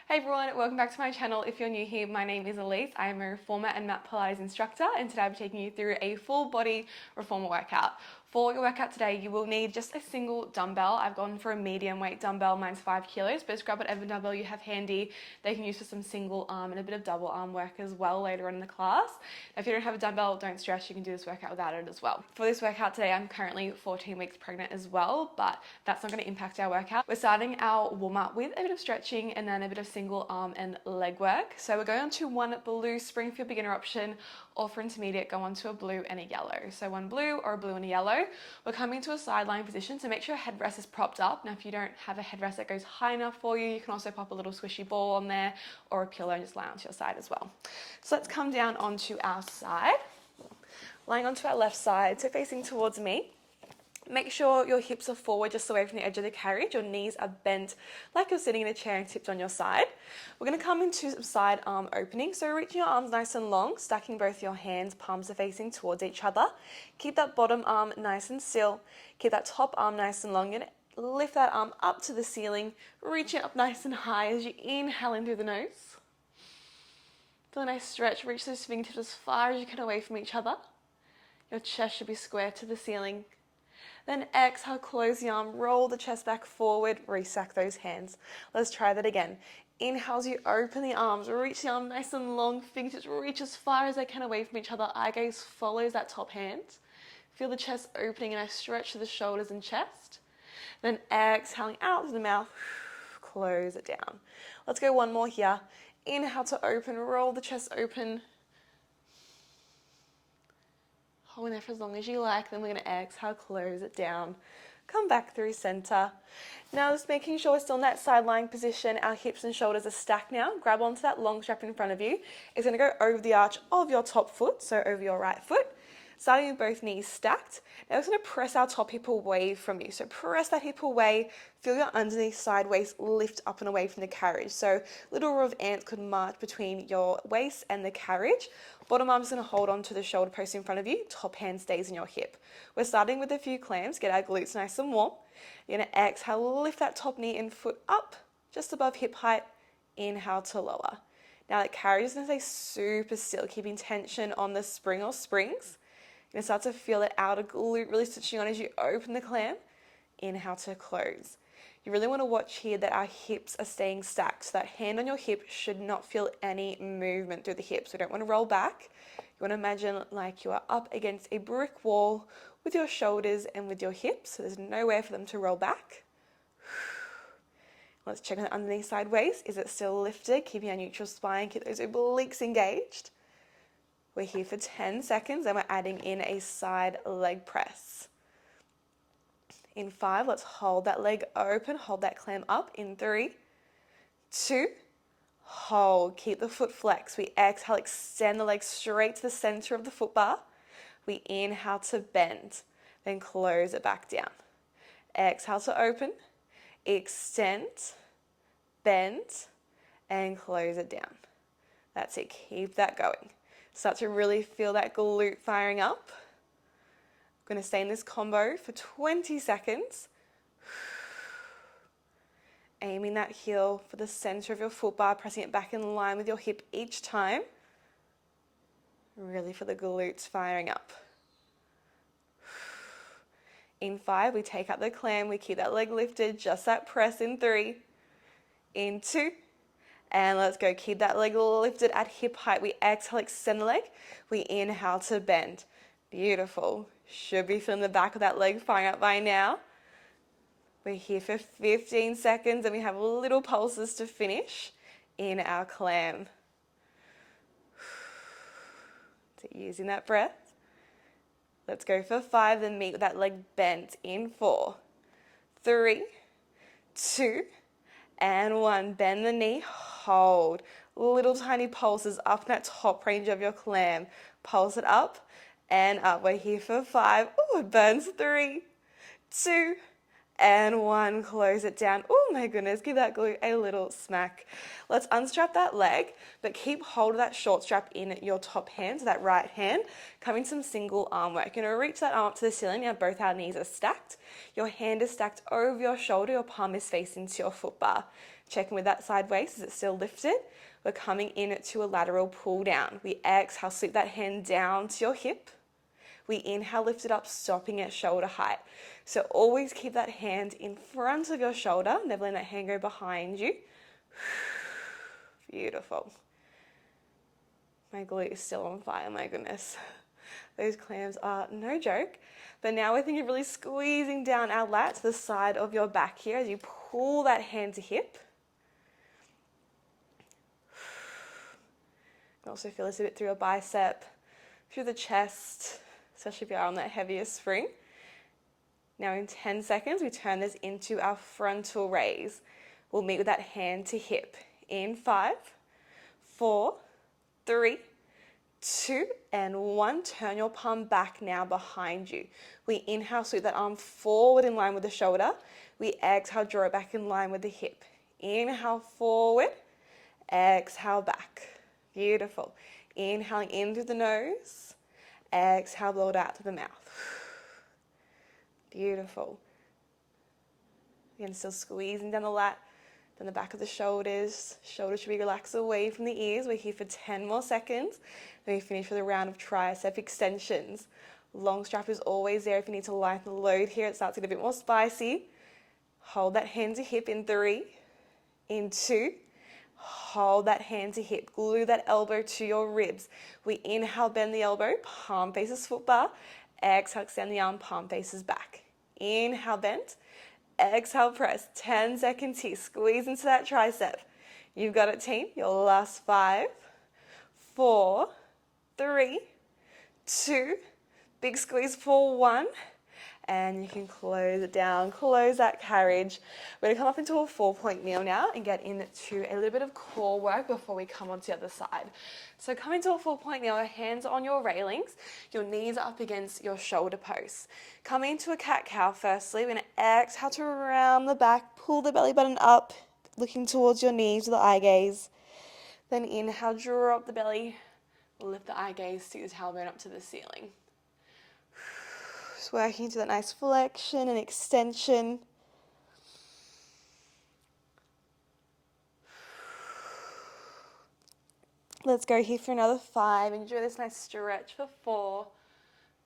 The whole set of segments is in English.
Hey everyone, welcome back to my channel. If you're new here, my name is Elise. I am a reformer and mat Pilates instructor, and today I'll be taking you through a full body reformer workout. For your workout today, you will need just a single dumbbell. I've gone for a medium weight dumbbell, mine's 5 kilos, but just grab whatever dumbbell you have handy. They can use for some single arm and a bit of double arm work as well later on in the class. Now, if you don't have a dumbbell, don't stress, you can do this workout without it as well. For this workout today, I'm currently 14 weeks pregnant as well, but that's not going to impact our workout. We're starting our warm up with a bit of stretching and then a bit of single arm and leg work. So we're going on to one blue spring for your beginner option, or for intermediate, go on to a blue and a yellow. So one blue or a blue and a yellow. We're coming to a side lying position, so make sure your headrest is propped up. Now, if you don't have a headrest that goes high enough for you, you can also pop a little squishy ball on there or a pillow and just lie onto your side as well. So let's come down onto our side, lying onto our left side, so facing towards me. Make sure your hips are forward, just away from the edge of the carriage. Your knees are bent like you're sitting in a chair and tipped on your side. We're going to come into some side arm opening. So reaching your arms nice and long, stacking both your hands, palms are facing towards each other. Keep that bottom arm nice and still. Keep that top arm nice and long. You're going to lift that arm up to the ceiling, reaching up nice and high as you inhale in through the nose. Feel a nice stretch. Reach those fingertips as far as you can away from each other. Your chest should be square to the ceiling. Then exhale, close the arm, roll the chest back forward, restack those hands. Let's try that again. Inhale as you open the arms, reach the arm nice and long, fingertips reach as far as they can away from each other. Eye gaze follows that top hand. Feel the chest opening and I stretch to the shoulders and chest. Then exhaling out through the mouth, close it down. Let's go one more here. Inhale to open, roll the chest open. Hold there for as long as you like. Then we're going to exhale, close it down. Come back through center. Now just making sure we're still in that side lying position. Our hips and shoulders are stacked now. Grab onto that long strap in front of you. It's going to go over the arch of your top foot, so over your right foot. Starting with both knees stacked. Now we're going to press our top hip away from you. So press that hip away. Feel your underneath side waist lift up and away from the carriage. So little row of ants could march between your waist and the carriage. Bottom arm is going to hold on to the shoulder post in front of you. Top hand stays in your hip. We're starting with a few clams. Get our glutes nice and warm. You're going to exhale, lift that top knee and foot up just above hip height. Inhale to lower. Now that carriage is going to stay super still, keeping tension on the spring or springs. You're going to start to feel that outer glute really stitching on as you open the clam. Inhale to close. You really want to watch here that our hips are staying stacked. So that hand on your hip should not feel any movement through the hips. We don't want to roll back. You want to imagine like you are up against a brick wall with your shoulders and with your hips. So there's nowhere for them to roll back. Let's check on the underneath side waist. Is it still lifted? Keeping our neutral spine, keep those obliques engaged. We're here for 10 seconds and we're adding in a side leg press. In 5, let's hold that leg open, hold that clam up. In 3, 2, hold. Keep the foot flexed. We exhale, extend the leg straight to the center of the foot bar. We inhale to bend, then close it back down. Exhale to open, extend, bend, and close it down. That's it. Keep that going. Start to really feel that glute firing up. I'm going to stay in this combo for 20 seconds. Aiming that heel for the center of your foot bar, pressing it back in line with your hip each time. Really feel the glutes firing up. In 5, we take up the clam, we keep that leg lifted, just that press. In 3, in 2, and let's go. Keep that leg lifted at hip height. We exhale, extend the leg. We inhale to bend. Beautiful. Should be feeling the back of that leg firing up by now. We're here for 15 seconds and we have little pulses to finish in our clam. So using that breath. Let's go for 5 and meet with that leg bent. In 4, 3, 2, and 1. Bend the knee, hold. Little tiny pulses up in that top range of your clam. Pulse it up and up. We're here for 5. Oh, it burns. 3, 2, and 1. Close it down. Oh my goodness, give that glute a little smack. Let's unstrap that leg, but keep hold of that short strap in your top hand, so that right hand. Coming some single arm work. You're going to reach that arm up to the ceiling. Now both our knees are stacked. Your hand is stacked over your shoulder. Your palm is facing to your foot bar. Checking with that side waist, is it still lifted? We're coming in to a lateral pull down. We exhale, slip that hand down to your hip. We inhale, lift it up, stopping at shoulder height. So always keep that hand in front of your shoulder, never letting that hand go behind you. Beautiful. My glute is still on fire, my goodness. Those clams are no joke. But now we're thinking of really squeezing down our lat to the side of your back here as you pull that hand to hip. You can also feel this a bit through your bicep, through the chest, especially if you are on that heavier spring. Now in 10 seconds, we turn this into our frontal raise. We'll meet with that hand to hip. In 5, 4, 3, 2, and 1. Turn your palm back now behind you. We inhale, sweep that arm forward in line with the shoulder. We exhale, draw it back in line with the hip. Inhale forward, exhale back. Beautiful. Inhaling in through the nose, exhale, blow it out to the mouth. Beautiful. Again, still squeezing down the lat, then the back of the shoulders. Shoulders should be relaxed away from the ears. We're here for 10 more seconds. Then we finish with a round of tricep extensions. Long strap is always there if you need to lighten the load here. It starts to get a bit more spicy. Hold that hand to hip in 3, in 2. Hold that hand to hip. Glue that elbow to your ribs. We inhale, bend the elbow, palm faces foot bar. Exhale, extend the arm, palm faces back. Inhale, bend. Exhale, press. 10 seconds here. Squeeze into that tricep. You've got it, team. Your last 5, 4, 3, 2. Big squeeze for 1. And you can close it down, close that carriage. We're gonna come up into a 4-point kneel now and get into a little bit of core work before we come onto the other side. So come into a 4-point kneel, hands on your railings, your knees are up against your shoulder posts. Come into a cat-cow firstly. We're gonna exhale to round the back, pull the belly button up, looking towards your knees with the eye gaze. Then inhale, draw up the belly, lift the eye gaze, to the tailbone up to the ceiling. Just working to that nice flexion and extension. Let's go here for another 5. Enjoy this nice stretch for 4,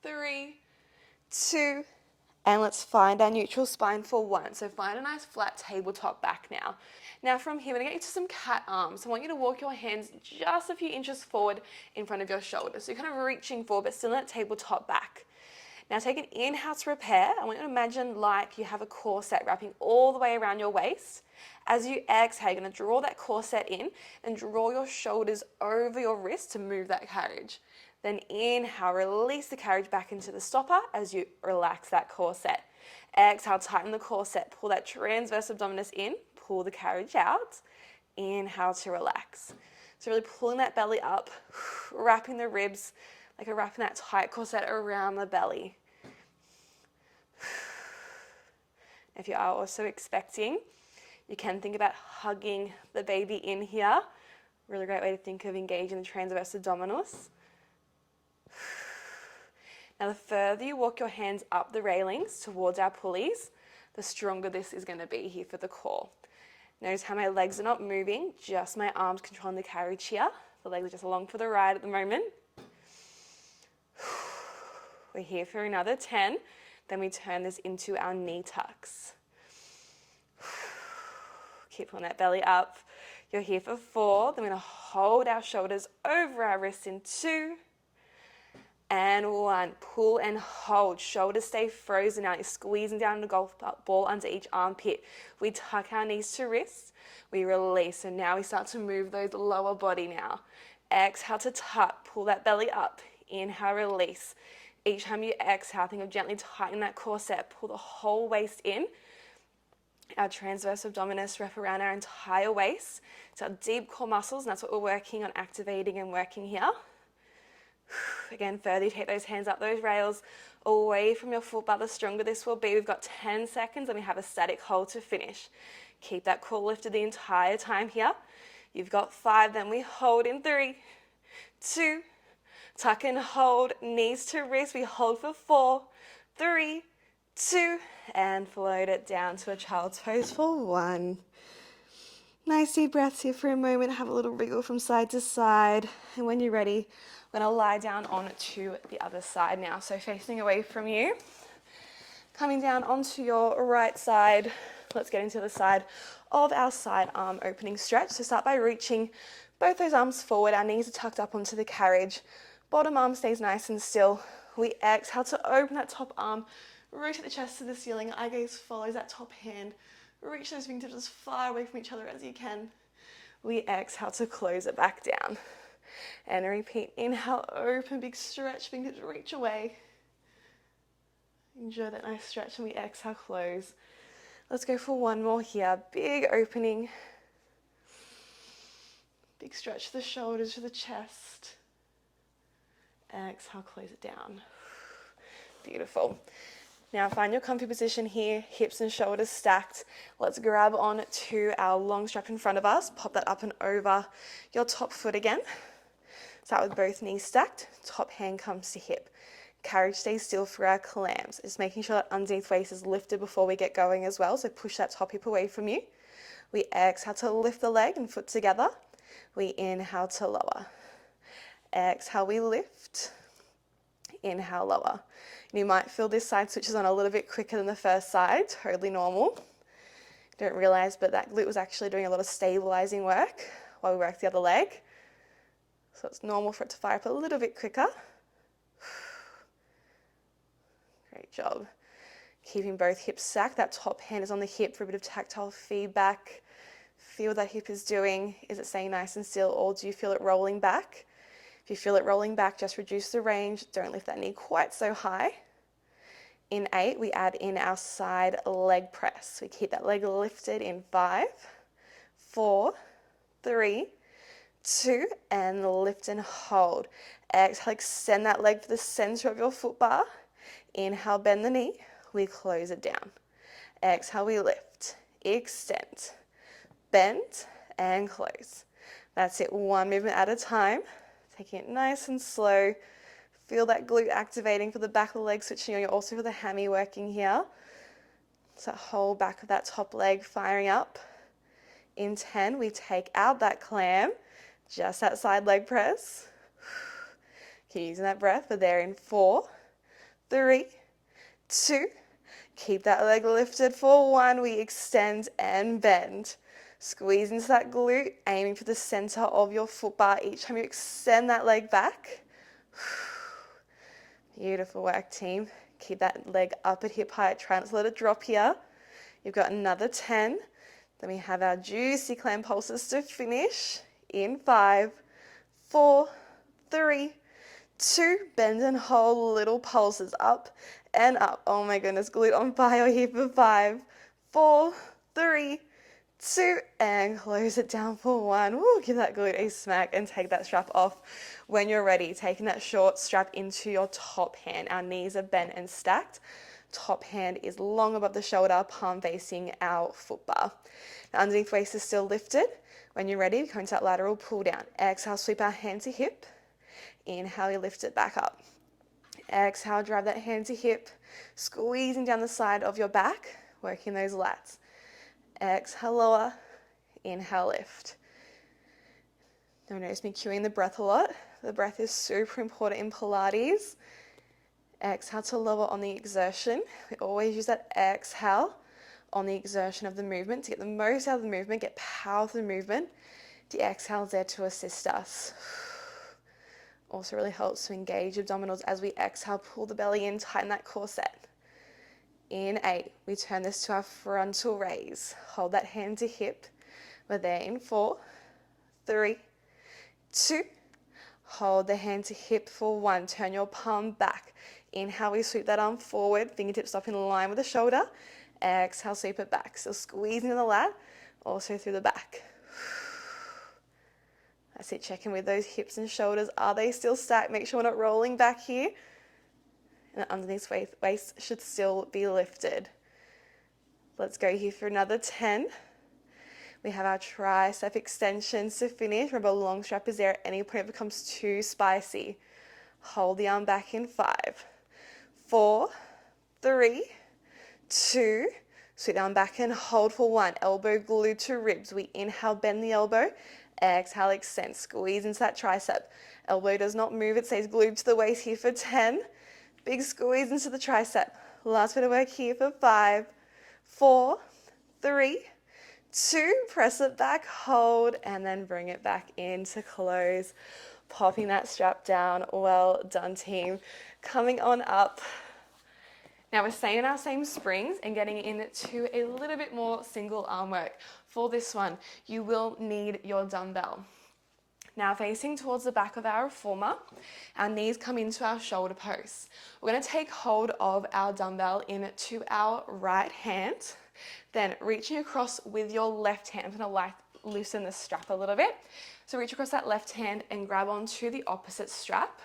3, 2, and let's find our neutral spine for 1. So find a nice flat tabletop back now. Now from here, we're going to get you to some cat arms. So I want you to walk your hands just a few inches forward in front of your shoulders. So you're kind of reaching forward, but still in that tabletop back. Now take an inhale to prepare. I want you to imagine like you have a corset wrapping all the way around your waist. As you exhale, you're going to draw that corset in and draw your shoulders over your wrist to move that carriage. Then inhale, release the carriage back into the stopper as you relax that corset. Exhale, tighten the corset, pull that transverse abdominis in, pull the carriage out. Inhale to relax. So really pulling that belly up, wrapping the ribs, like you're wrapping that tight corset around the belly. If you are also expecting, you can think about hugging the baby in here. Really great way to think of engaging the transverse abdominis. Now the further you walk your hands up the railings towards our pulleys, the stronger this is going to be here for the core. Notice how my legs are not moving, just my arms controlling the carriage here. The legs are just along for the ride at the moment. We're here for another 10. Then we turn this into our knee tucks. Keep pulling that belly up. You're here for 4. Then we're going to hold our shoulders over our wrists in 2. And 1. Pull and hold. Shoulders stay frozen out. You're squeezing down the golf ball under each armpit. We tuck our knees to wrists. We release. So now we start to move those lower body now. Exhale to tuck. Pull that belly up. Inhale, release. Each time you exhale, think of gently tightening that corset. Pull the whole waist in. Our transverse abdominis wrap around our entire waist. It's our deep core muscles, and that's what we're working on activating and working here. Again, further you take those hands up those rails, away from your foot bar, the stronger this will be. We've got 10 seconds and we have a static hold to finish. Keep that core lifted the entire time here. You've got 5, then we hold in 3, 2, tuck and hold, knees to wrist. We hold for 4, 3, 2, and float it down to a child's pose for 1. Nice deep breaths here for a moment. Have a little wriggle from side to side. And when you're ready, I'm going to lie down onto the other side now. So facing away from you. Coming down onto your right side. Let's get into the side of our side arm opening stretch. So start by reaching both those arms forward. Our knees are tucked up onto the carriage. Bottom arm stays nice and still. We exhale to open that top arm. Rotate the chest to the ceiling. Eye gaze follows that top hand. Reach those fingertips as far away from each other as you can. We exhale to close it back down. And repeat. Inhale, open, big stretch. Fingertips reach away. Enjoy that nice stretch, and we exhale, close. Let's go for one more here. Big opening. Big stretch to the shoulders, to the chest. Exhale, close it down. Beautiful. Now find your comfy position here, hips and shoulders stacked. Let's grab on to our long strap in front of us. Pop that up and over your top foot again. Start with both knees stacked. Top hand comes to hip. Carriage stays still for our clams. Just making sure that underneath waist is lifted before we get going as well. So push that top hip away from you. We exhale to lift the leg and foot together. We inhale to lower. Exhale, we lift. Inhale, lower. And you might feel this side switches on a little bit quicker than the first side. Totally normal. Don't realize, but that glute was actually doing a lot of stabilizing work while we worked the other leg. So it's normal for it to fire up a little bit quicker. Great job. Keeping both hips stacked. That top hand is on the hip for a bit of tactile feedback. Feel what that hip is doing. Is it staying nice and still, or do you feel it rolling back? If you feel it rolling back, just reduce the range. Don't lift that knee quite so high. In 8, we add in our side leg press. We keep that leg lifted in 5, 4, 3, 2, and lift and hold. Exhale, extend that leg to the center of your foot bar. Inhale, bend the knee. We close it down. Exhale, we lift, extend, bend, and close. That's it, one movement at a time. Taking it nice and slow. Feel that glute activating for the back of the leg switching on. You also feel the hammy working here. So whole back of that top leg firing up. In 10, we take out that clam, just that side leg press. Keep using that breath. We're there in 4, 3, 2. Keep that leg lifted for 1. We extend and bend. Squeeze into that glute, aiming for the center of your foot bar each time you extend that leg back. Beautiful work, team. Keep that leg up at hip height. Try not to let it drop here. You've got another 10. Then we have our juicy clam pulses to finish. In 5, 4, 3, 2. Bend and hold, little pulses up and up. Oh my goodness, glute on fire here for 5, 4, 3, 2, and close it down for 1. Woo, give that glute a smack and take that strap off when you're ready. Taking that short strap into your top hand. Our knees are bent and stacked. Top hand is long above the shoulder, palm facing our foot bar. Now underneath waist is still lifted. When you're ready, we come into that lateral pull down. Exhale, sweep our hand to hip. Inhale, you lift it back up. Exhale, drive that hand to hip, squeezing down the side of your back, working those lats. Exhale, lower. Inhale, lift. Now notice me cueing the breath a lot. The breath is super important in Pilates. Exhale to lower on the exertion. We always use that exhale on the exertion of the movement to get the most out of the movement, get power of the movement. The exhale is there to assist us. Also really helps to engage abdominals as we exhale, pull the belly in, tighten that core set. In 8, we turn this to our frontal raise. Hold that hand to hip. We're there in 4, 3, 2. Hold the hand to hip for 1. Turn your palm back. Inhale, we sweep that arm forward. Fingertips up in line with the shoulder. Exhale, sweep it back. So squeezing the lat, also through the back. That's it, check in with those hips and shoulders. Are they still stacked? Make sure we're not rolling back here. And underneath waist should still be lifted. Let's go here for another 10. We have our tricep extensions to finish. Remember, long strap is there at any point if it becomes too spicy. Hold the arm back in 5, 4, 3, 2. Sit down back and hold for 1. Elbow glued to ribs. We inhale, bend the elbow. Exhale, extend. Squeeze into that tricep. Elbow does not move. It stays glued to the waist here for 10. Big squeeze into the tricep. Last bit of work here for 5, 4, 3, 2. Press it back, hold, and then bring it back in to close. Popping that strap down. Well done, team. Coming on up. Now we're staying in our same springs and getting into a little bit more single arm work. For this one, you will need your dumbbell. Now facing towards the back of our reformer, our knees come into our shoulder posts. We're going to take hold of our dumbbell into our right hand, then reaching across with your left hand. I'm going to loosen the strap a little bit. So reach across that left hand and grab onto the opposite strap.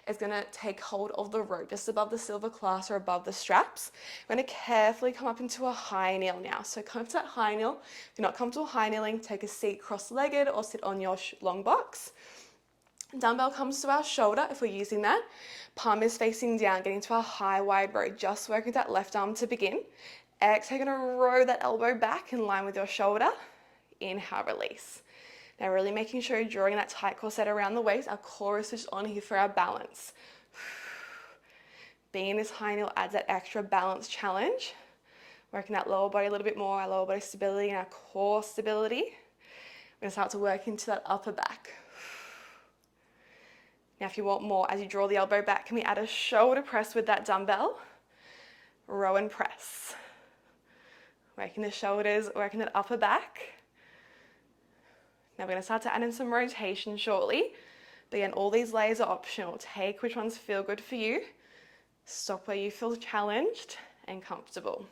It's going to take hold of the rope just above the silver clasp or above the straps. We're going to carefully come up into a high kneel now. So come up to that high kneel. If you're not comfortable high kneeling, take a seat cross-legged or sit on your long box. Dumbbell comes to our shoulder if we're using that. Palm is facing down, getting to our high wide row. Just working with that left arm to begin. Exhale, going to row that elbow back in line with your shoulder. Inhale, release. Now really making sure you're drawing that tight corset around the waist. Our core is switched on here for our balance. Being in this high kneel adds that extra balance challenge. Working that lower body a little bit more, our lower body stability and our core stability. We're going to start to work into that upper back. Now if you want more, as you draw the elbow back, can we add a shoulder press with that dumbbell? Row and press. Working the shoulders, working that upper back. Now we're going to start to add in some rotation shortly. But again, all these layers are optional. Take which ones feel good for you. Stop where you feel challenged and comfortable.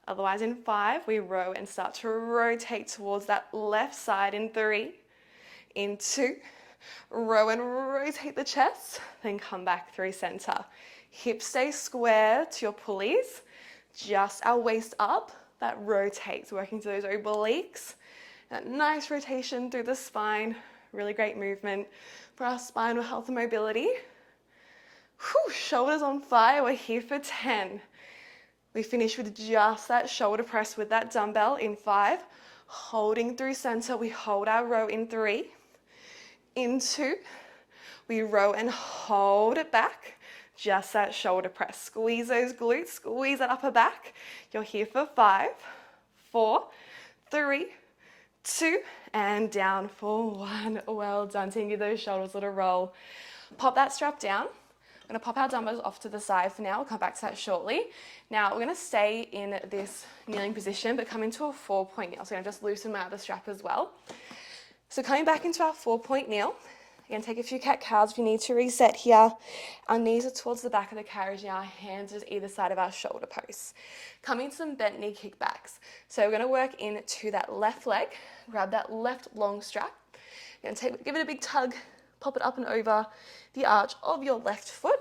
Otherwise, in 5, we row and start to rotate towards that left side in 3. In 2, row and rotate the chest. Then come back through center. Hips stay square to your pulleys. Just our waist up. That rotates, working to those obliques. That nice rotation through the spine. Really great movement for our spinal health and mobility. Whew, shoulders on fire. We're here for 10. We finish with just that shoulder press with that dumbbell in 5. Holding through center, we hold our row in 3. In 2, we row and hold it back. Just that shoulder press. Squeeze those glutes, squeeze that upper back. You're here for 5, 4, 3, 2, and down for 1. Well done, team. Give those shoulders a little roll. Pop that strap down. We're going to pop our dumbbells off to the side for now. We'll come back to that shortly. Now, we're going to stay in this kneeling position, but come into a 4-point kneel. So I'm going to just loosen my other strap as well. So coming back into our 4-point kneel. Again, take a few cat-cows if you need to reset here. Our knees are towards the back of the carriage now. Our hands are either side of our shoulder posts. Coming to some bent knee kickbacks. So we're going to work into that left leg. Grab that left long strap. You're going to give it a big tug. Pop it up and over the arch of your left foot.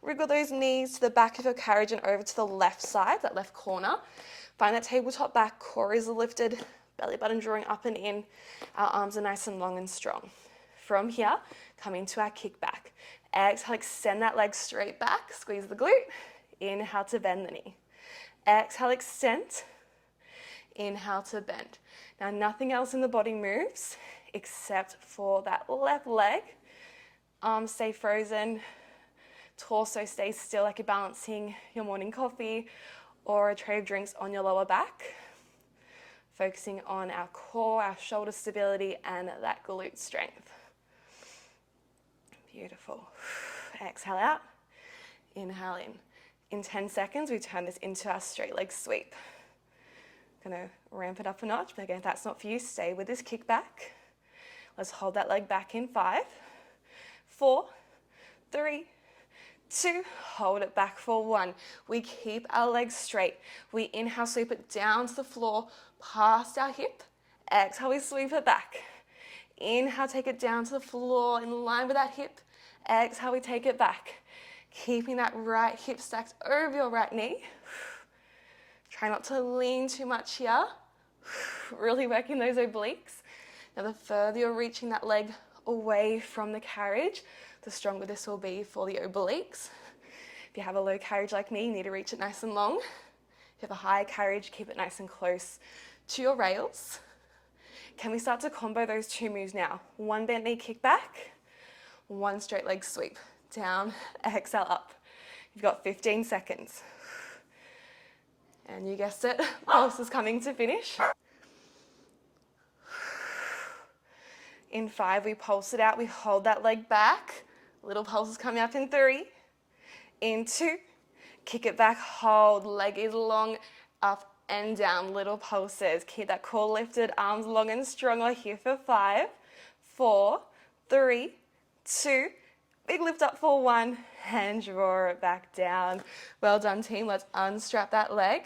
Wriggle those knees to the back of your carriage and over to the left side, that left corner. Find that tabletop back, core is lifted, belly button drawing up and in. Our arms are nice and long and strong. From here, come into our kickback. Exhale, extend that leg straight back, squeeze the glute. Inhale to bend the knee. Exhale, extend. Inhale to bend. Now, nothing else in the body moves except for that left leg. Arms stay frozen. Torso stays still like you're balancing your morning coffee or a tray of drinks on your lower back. Focusing on our core, our shoulder stability, and that glute strength. Beautiful. Exhale out. Inhale in. In 10 seconds, we turn this into our straight leg sweep. Gonna ramp it up a notch, but again, if that's not for you, stay with this kick back. Let's hold that leg back in 5, 4, 3, 2, hold it back for 1. We keep our legs straight. We inhale, sweep it down to the floor, past our hip. Exhale, we sweep it back. Inhale, take it down to the floor in line with that hip. Exhale, we take it back. Keeping that right hip stacked over your right knee. Try not to lean too much here. Really working those obliques. Now, the further you're reaching that leg away from the carriage, the stronger this will be for the obliques. If you have a low carriage like me, you need to reach it nice and long. If you have a high carriage, keep it nice and close to your rails. Can we start to combo those two moves now? One bent knee kick back, one straight leg sweep. Down, exhale up. You've got 15 seconds. And you guessed it, pulse is coming to finish. In 5, we pulse it out, we hold that leg back. Little pulses coming up in 3. In 2, kick it back, hold, leg is long, up and down, little pulses. Keep that core lifted, arms long and strong. We're here for 5, 4, 3, 2, big lift up for 1, and draw it back down. Well done, team. Let's unstrap that leg.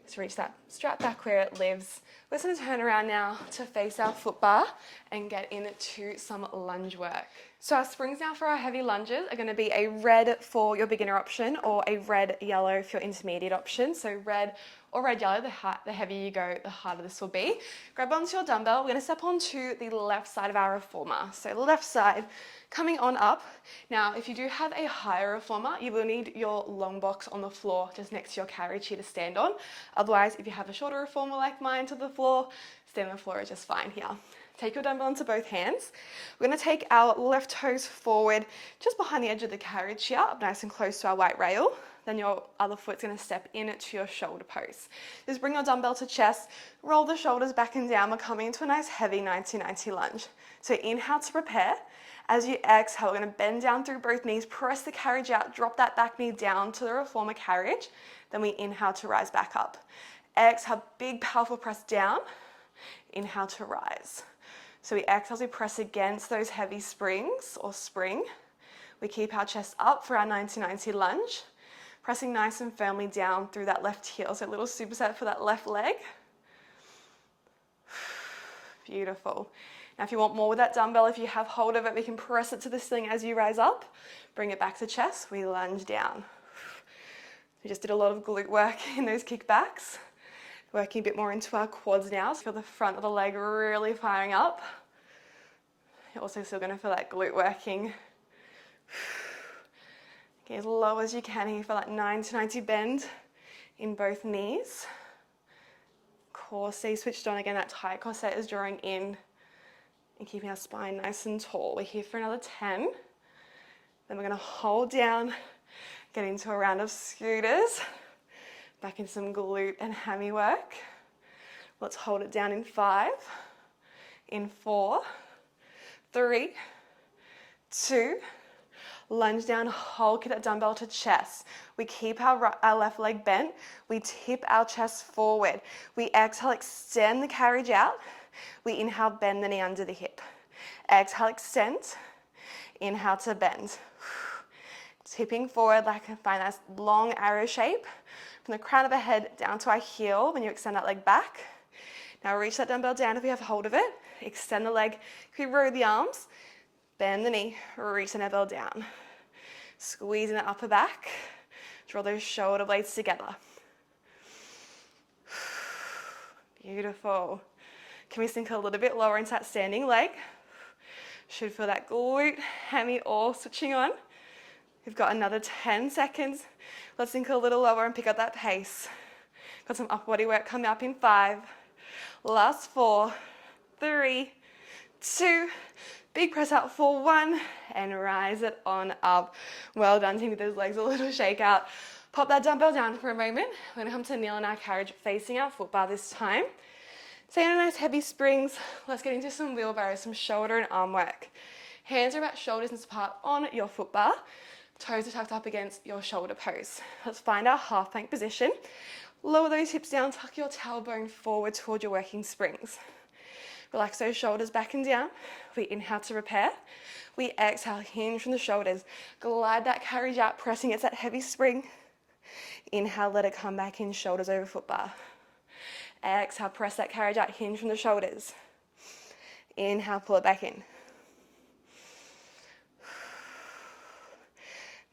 Just reach that strap back where it lives. We're just going to turn around now to face our foot bar and get into some lunge work. So our springs now for our heavy lunges are going to be a red for your beginner option or a red-yellow for your intermediate option. So red or red-yellow, the heavier you go, the harder this will be. Grab onto your dumbbell. We're going to step onto the left side of our reformer. So left side coming on up. Now, if you do have a higher reformer, you will need your long box on the floor just next to your carriage here to stand on. Otherwise, if you have a shorter reformer like mine to the floor, stand on the floor is just fine here. Take your dumbbell into both hands. We're going to take our left toes forward just behind the edge of the carriage here, up nice and close to our white rail. Then your other foot's going to step into your shoulder pose. Just bring your dumbbell to chest, roll the shoulders back and down. We're coming into a nice heavy 90-90 lunge. So inhale to prepare. As you exhale, we're going to bend down through both knees, press the carriage out, drop that back knee down to the reformer carriage. Then we inhale to rise back up. Exhale, big powerful press down. Inhale to rise. So we exhale as we press against those heavy springs or spring. We keep our chest up for our 90-90 lunge, pressing nice and firmly down through that left heel. So a little superset for that left leg. Beautiful. Now if you want more with that dumbbell, if you have hold of it, we can press it to the ceiling as you rise up. Bring it back to chest, we lunge down. We just did a lot of glute work in those kickbacks. Working a bit more into our quads now. So feel the front of the leg really firing up. You're also still going to feel that glute working. Get as low as you can here for that 90-90 bend in both knees. Core stays switched on. Again, that tight corset is drawing in and keeping our spine nice and tall. We're here for another 10. Then we're going to hold down, get into a round of scooters. Back in some glute and hammy work. Let's hold it down in 5, in 4, 3, 2, lunge down, hold, get that dumbbell to chest. We keep our left leg bent. We tip our chest forward. We exhale, extend the carriage out. We inhale, bend the knee under the hip. Exhale, extend. Inhale to bend. Tipping forward like I find that long arrow shape. From the crown of the head down to our heel when you extend that leg back. Now reach that dumbbell down if you have hold of it. Extend the leg, quick row the arms, bend the knee, reach the dumbbell down. Squeezing the upper back, draw those shoulder blades together. Beautiful. Can we sink a little bit lower into that standing leg? Should feel that glute, hammy all switching on. We've got another 10 seconds. Let's sink a little lower and pick up that pace. Got some upper body work coming up in 5. Last 4, 3, 2. Big press out for 1 and rise it on up. Well done, team. Give those legs a little shake out. Pop that dumbbell down for a moment. We're going to come to kneel in our carriage facing our foot bar this time. Stay on a nice heavy springs. Let's get into some wheelbarrows, some shoulder and arm work. Hands are about shoulders distance apart on your foot bar. Toes are tucked up against your shoulder pose. Let's find our half plank position. Lower those hips down, tuck your tailbone forward toward your working springs. Relax those shoulders back and down. We inhale to repair. We exhale, hinge from the shoulders. Glide that carriage out, pressing against that heavy spring. Inhale, let it come back in, shoulders over foot bar. Exhale, press that carriage out, hinge from the shoulders. Inhale, pull it back in.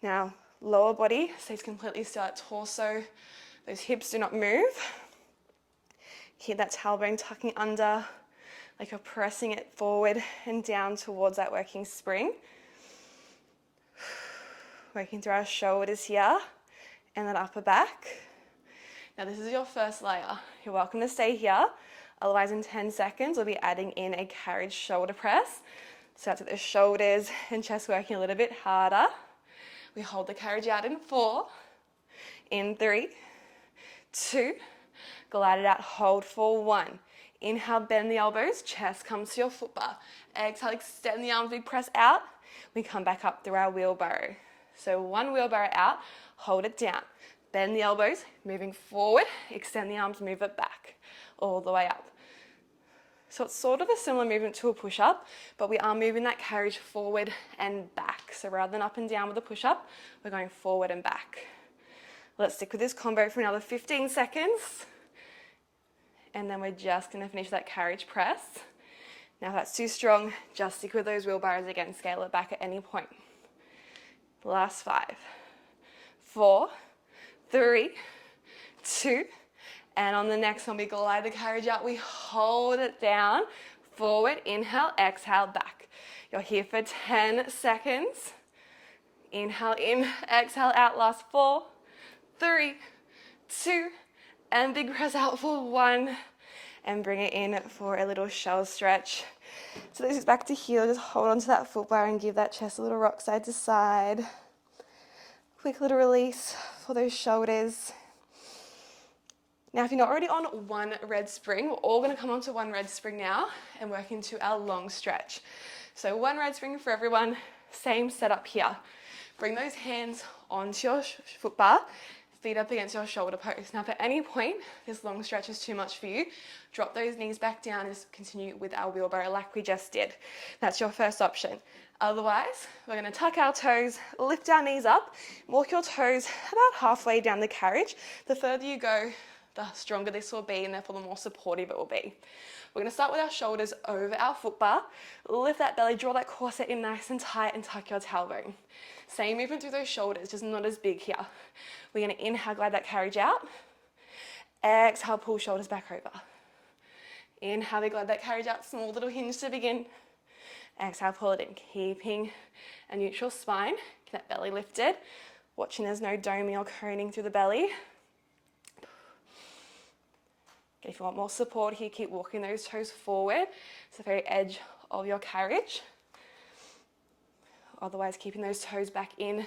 Now, lower body stays completely still at torso. Those hips do not move. Keep that tailbone tucking under, like you're pressing it forward and down towards that working spring. Working through our shoulders here and that upper back. Now this is your first layer. You're welcome to stay here. Otherwise in 10 seconds, we'll be adding in a carriage shoulder press. So that's with the shoulders and chest working a little bit harder. We hold the carriage out in 4, in 3, 2, glide it out, hold for 1. Inhale, bend the elbows, chest comes to your foot bar. Exhale, extend the arms, we press out. We come back up through our wheelbarrow. So 1 wheelbarrow out, hold it down. Bend the elbows, moving forward, extend the arms, move it back, all the way up. So it's sort of a similar movement to a push-up, but we are moving that carriage forward and back. So rather than up and down with a push-up, we're going forward and back. Let's stick with this combo for another 15 seconds. And then we're just going to finish that carriage press. Now if that's too strong, just stick with those wheelbarrows again. Scale it back at any point. Last 5, 4, 3, 2, and on the next one, we glide the carriage out. We hold it down, forward, inhale, exhale, back. You're here for 10 seconds. Inhale in, exhale out, last 4, 3, 2, and big press out for 1. And bring it in for a little shell stretch. So this is back to heel. Just hold onto that foot bar and give that chest a little rock side to side. Quick little release for those shoulders. Now, if you're not already on 1 red spring, we're all going to come onto 1 red spring now and work into our long stretch. So 1 red spring for everyone. Same setup here. Bring those hands onto your foot bar. Feet up against your shoulder post. Now, if at any point this long stretch is too much for you, drop those knees back down and just continue with our wheelbarrow like we just did. That's your first option. Otherwise, we're going to tuck our toes, lift our knees up, walk your toes about halfway down the carriage. The further you go, the stronger this will be, and therefore the more supportive it will be. We're going to start with our shoulders over our foot bar. Lift that belly, draw that corset in nice and tight, and tuck your tailbone. Same movement through those shoulders, just not as big here. We're going to inhale, glide that carriage out. Exhale, pull shoulders back over. Inhale, we glide that carriage out, small little hinge to begin. Exhale, pull it in, keeping a neutral spine. Keep that belly lifted, watching there's no doming or coning through the belly. If you want more support here, keep walking those toes forward. It's the very edge of your carriage. Otherwise, keeping those toes back in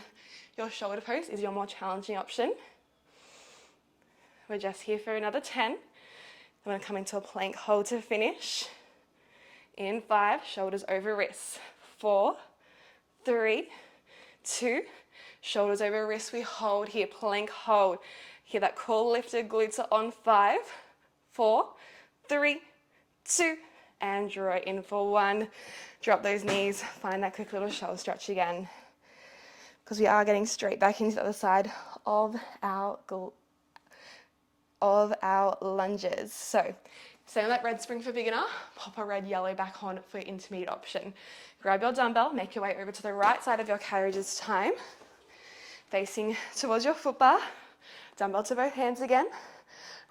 your shoulder post is your more challenging option. We're just here for another 10. I'm going to come into a plank hold to finish. In 5, shoulders over wrists. 4, 3, 2, shoulders over wrists. We hold here, plank hold. Hear that core lifted, glutes are on. 5, 4, 3, 2, and draw it in for 1. Drop those knees, find that quick little shoulder stretch again. Because we are getting straight back into the other side of our lunges. So, same with that red spring for beginner, pop a red yellow back on for intermediate option. Grab your dumbbell, make your way over to the right side of your carriage this time. Facing towards your foot bar, dumbbell to both hands again.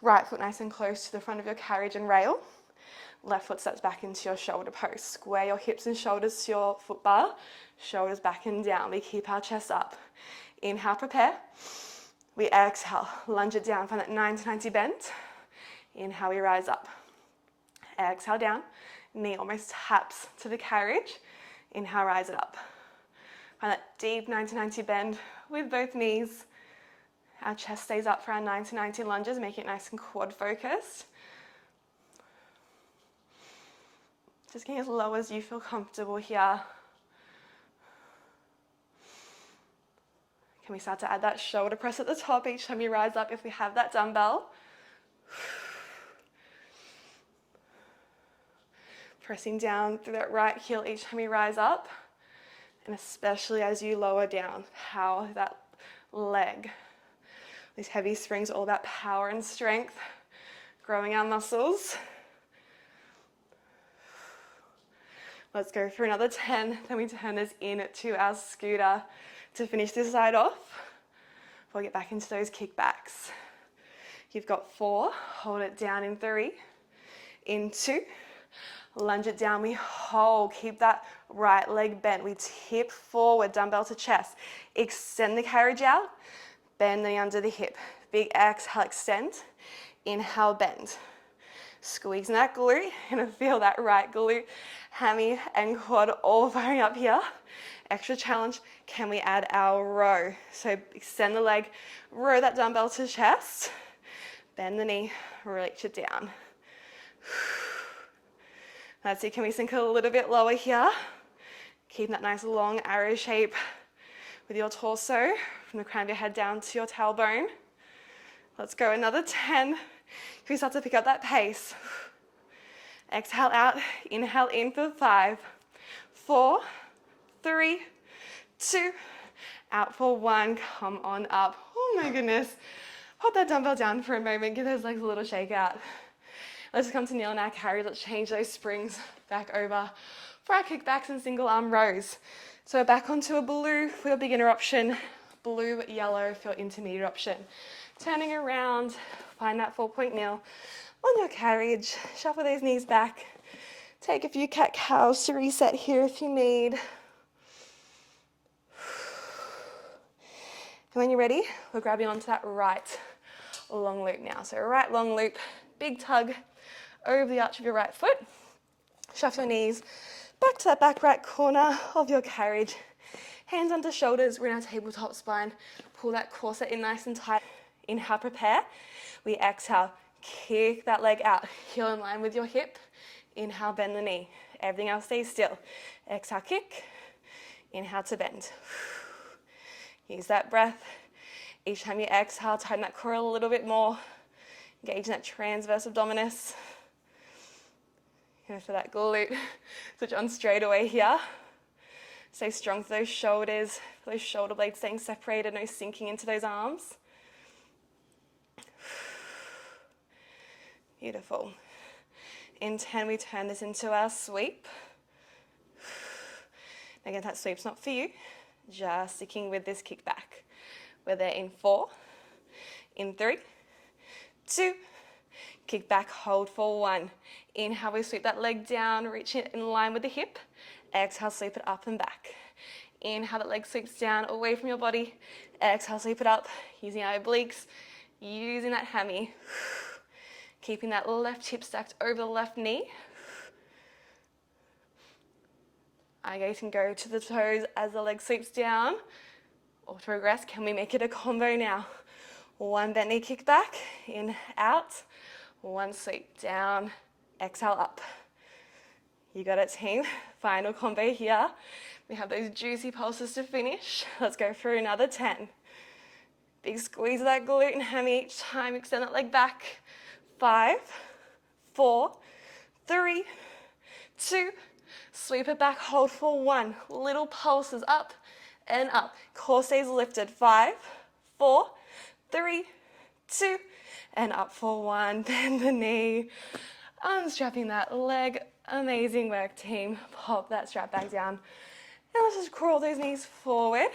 Right foot nice and close to the front of your carriage and rail. Left foot steps back into your shoulder post. Square your hips and shoulders to your foot bar. Shoulders back and down. We keep our chest up. Inhale, prepare. We exhale, lunge it down, find that 90 bend. Inhale, we rise up. Exhale down. Knee almost taps to the carriage. Inhale, rise it up. Find that deep 90 bend with both knees. Our chest stays up for our 90 lunges, make it nice and quad focused. Just getting as low as you feel comfortable here. Can we start to add that shoulder press at the top each time you rise up if we have that dumbbell? Pressing down through that right heel each time you rise up. And especially as you lower down, power that leg. These heavy springs are all about power and strength, growing our muscles. Let's go for another 10. Then we turn this in to our scooter to finish this side off. We'll get back into those kickbacks. You've got 4. Hold it down in 3. In 2. Lunge it down. We hold. Keep that right leg bent. We tip forward, dumbbell to chest. Extend the carriage out. Bend the knee under the hip. Big exhale, extend. Inhale, bend. Squeezing that glute. You're gonna feel that right glute, hammy and quad all firing up here. Extra challenge, can we add our row? So extend the leg, row that dumbbell to chest, bend the knee, reach it down. That's it, can we sink a little bit lower here? Keep that nice long arrow shape with your torso, from the crown of your head down to your tailbone. Let's go, another 10. Can we start to pick up that pace? Exhale out, inhale in for 5, 4, 3, 2, out for 1, come on up. Oh my goodness. Pop that dumbbell down for a moment, give those legs a little shake out. Let's come to kneel in our carry. Let's change those springs back over for our kickbacks and single arm rows. So back onto a blue for your beginner option, blue, yellow for your intermediate option. Turning around, find that 4-point kneel on your carriage, shuffle those knees back. Take a few cat-cows to reset here if you need. And when you're ready, we're grabbing onto that right long loop now. So right long loop, big tug over the arch of your right foot. Shuffle your knees back to that back right corner of your carriage. Hands under shoulders, we're in our tabletop spine. Pull that corset in nice and tight. Inhale, prepare. We exhale, kick that leg out. Heel in line with your hip. Inhale, bend the knee. Everything else stays still. Exhale, kick. Inhale to bend. Use that breath. Each time you exhale, tighten that core a little bit more. Engaging that transverse abdominis. For that glute, switch on straight away here. Stay strong for those shoulders, for those shoulder blades staying separated, no sinking into those arms. Beautiful. In 10, we turn this into our sweep. Again, that sweep's not for you, just sticking with this kickback. We're there in 4, in 3, 2, kick back, hold for 1. Inhale, we sweep that leg down, reach it in line with the hip. Exhale, sweep it up and back. Inhale, that leg sweeps down, away from your body. Exhale, sweep it up, using our obliques, using that hammy. Keeping that left hip stacked over the left knee. You can go to the toes as the leg sweeps down. Or to regress, can we make it a combo now? 1 bent knee kick back, in, out. 1 sweep, down, exhale, up. You got it, team. Final combo here. We have those juicy pulses to finish. Let's go through another 10. Big squeeze of that glute and hammy each time. Extend that leg back. 5, 4, 3, 2, sweep it back, hold for 1. Little pulses up and up. Core stays lifted. 5, 4, 3, 2, and up for 1. Bend the knee. Unstrapping that leg. Amazing work, team. Pop that strap back down. And let's just crawl those knees forward.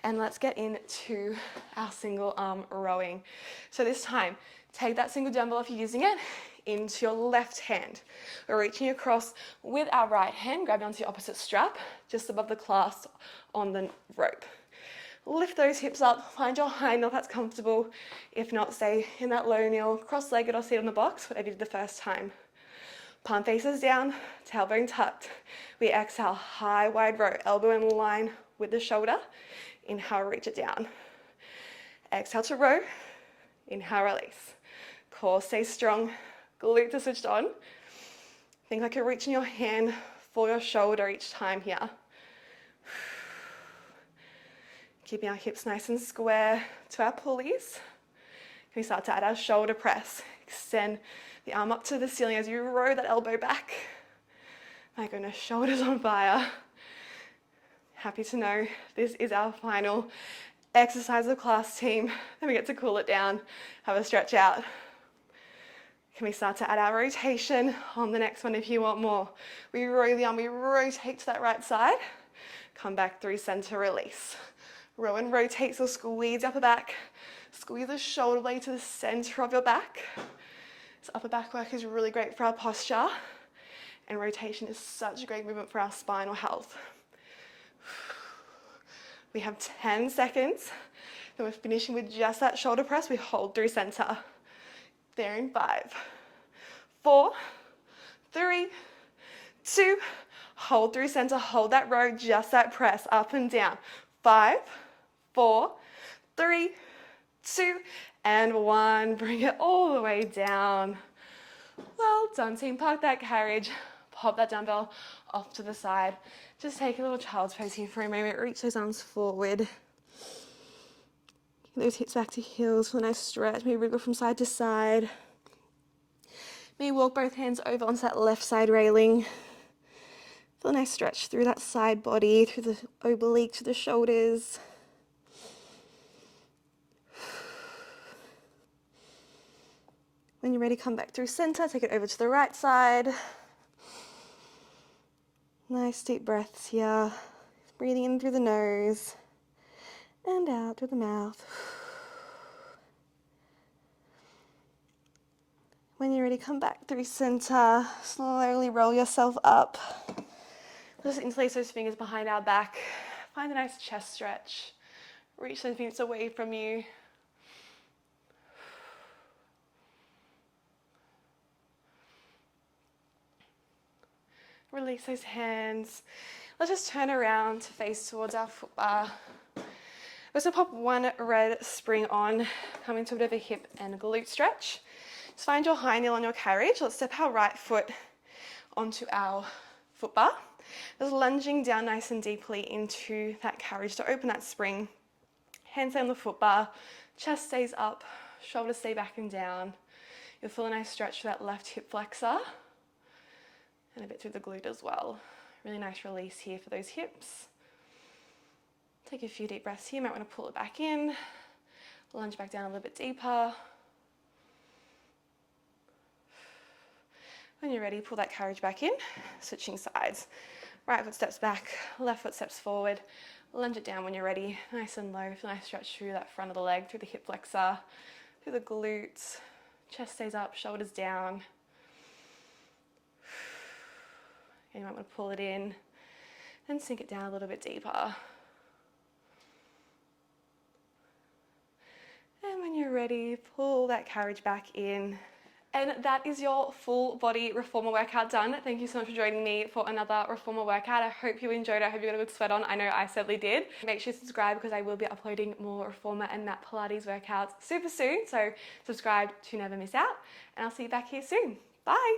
And let's get into our single arm rowing. So this time, take that single dumbbell if you're using it into your left hand. We're reaching across with our right hand, grabbing onto the opposite strap, just above the clasp on the rope. Lift those hips up, find your high knee if that's comfortable. If not, stay in that low kneel, cross-legged or sit on the box, whatever you did the first time. Palm faces down, tailbone tucked. We exhale, high, wide row, elbow in line with the shoulder. Inhale, reach it down. Exhale to row. Inhale, release. Core stays strong, glutes are switched on. Think like you're reaching your hand for your shoulder each time here. Keeping our hips nice and square to our pulleys. Can we start to add our shoulder press? Extend the arm up to the ceiling as you row that elbow back. My goodness, shoulders on fire. Happy to know this is our final exercise of class, team. Then we get to cool it down, have a stretch out. Can we start to add our rotation on the next one if you want more? We row the arm, we rotate to that right side. Come back through center, release. Row and rotate, so squeeze the upper back. Squeeze the shoulder blade to the center of your back. So upper back work is really great for our posture. And rotation is such a great movement for our spinal health. We have 10 seconds Then we're finishing with just that shoulder press. We hold through center. There in 5, 4, 3, 2, hold through center, hold that row, just that press, up and down. 5, 4, 3, 2, and 1. Bring it all the way down. Well done, team. Park that carriage, pop that dumbbell off to the side. Just take a little child's pose here for a moment. Reach those arms forward. Get those hips back to heels for a nice stretch. Maybe wriggle from side to side. Maybe walk both hands over onto that left side railing. Feel a nice stretch through that side body, through the oblique to the shoulders. When you're ready, come back through center. Take it over to the right side. Nice deep breaths here. Breathing in through the nose and out through the mouth. When you're ready, come back through center. Slowly roll yourself up. Just interlace those fingers behind our back. Find a nice chest stretch. Reach those fingers away from you. Release those hands. Let's just turn around to face towards our foot bar. We're going to pop one red spring on, coming to a bit of a hip and glute stretch. Just find your high knee on your carriage. Let's step our right foot onto our foot bar. Just lunging down nice and deeply into that carriage to open that spring. Hands on the foot bar, chest stays up, shoulders stay back and down. You'll feel a nice stretch for that left hip flexor and a bit through the glute as well. Really nice release here for those hips. Take a few deep breaths here. You might want to pull it back in, lunge back down a little bit deeper. When you're ready, pull that carriage back in, switching sides. Right foot steps back, left foot steps forward. Lunge it down when you're ready, nice and low. Feel a nice stretch through that front of the leg, through the hip flexor, through the glutes. Chest stays up, shoulders down. And you might want to pull it in and sink it down a little bit deeper. And when you're ready, pull that carriage back in. And that is your full body reformer workout done. Thank you so much for joining me for another reformer workout. I hope you enjoyed it. I hope you got a good sweat on. I know I certainly did. Make sure to subscribe because I will be uploading more reformer and mat Pilates workouts super soon. So subscribe to never miss out. And I'll see you back here soon. Bye.